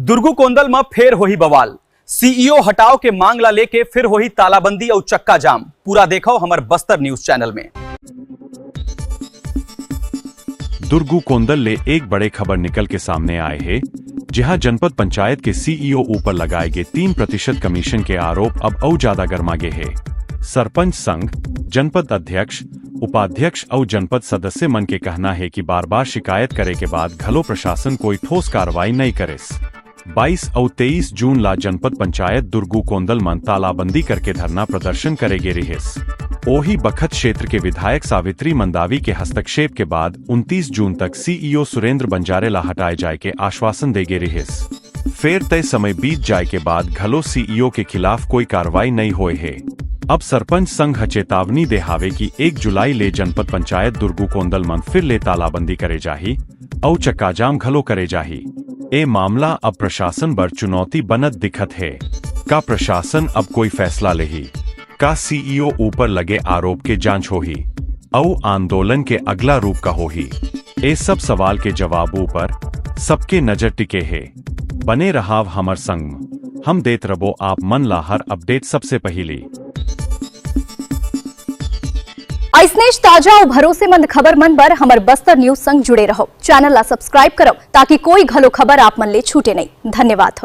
दुर्गु कोंदल में फेर होही बवाल। सीईओ हटाओ के मांग ला लेके फिर होही तालाबंदी और चक्का जाम। पूरा देखो हमारे बस्तर न्यूज चैनल में। दुर्गु कोंदल ले एक बड़े खबर निकल के सामने आए हैं, जहां जनपद पंचायत के सीईओ ऊपर लगाए गए 3% कमीशन के आरोप अब और ज्यादा गर्मागे हैं। सरपंच संघ, जनपद अध्यक्ष, उपाध्यक्ष और जनपद सदस्य मन के कहना है कि बार बार शिकायत करे के बाद घलो प्रशासन कोई ठोस कार्रवाई नहीं करे। 22 और 23 जून ला जनपद पंचायत दुर्गु कोंदल मन तालाबंदी करके धरना प्रदर्शन करेगे रिहिस। ओही बखत क्षेत्र के विधायक सावित्री मंदावी के हस्तक्षेप के बाद 29 जून तक सीईओ सुरेंद्र बंजारे ला हटाए जाए के आश्वासन देगे रिहिस। फिर तय समय बीत जाए के बाद घलो सीईओ के खिलाफ कोई कार्रवाई नहीं होए है। अब सरपंच संघ चेतावनी दे हावे की 1 जुलाई ले जनपद पंचायत दुर्गु कोंदल मन फिर ले तालाबंदी करे जाही और चक्काजाम घलो करे जाही। ए मामला अब प्रशासन बर चुनौती बनत दिखत है। का प्रशासन अब कोई फैसला लेही? का सीईओ ऊपर लगे आरोप के जांच होही और आंदोलन के अगला रूप का होही? ए सब सवाल के जवाबों पर सबके नजर टिके है। बने रहाव हमर संग, हम देत रबो आप मन ला हर अपडेट सबसे पहली। ऐसने ताजा और भरोसेमंद खबर मन बर हमर बस्तर न्यूज संग जुड़े रहो। चैनल ला सब्सक्राइब करो ताकि कोई घलो खबर आप मन ले छूटे नहीं। धन्यवाद।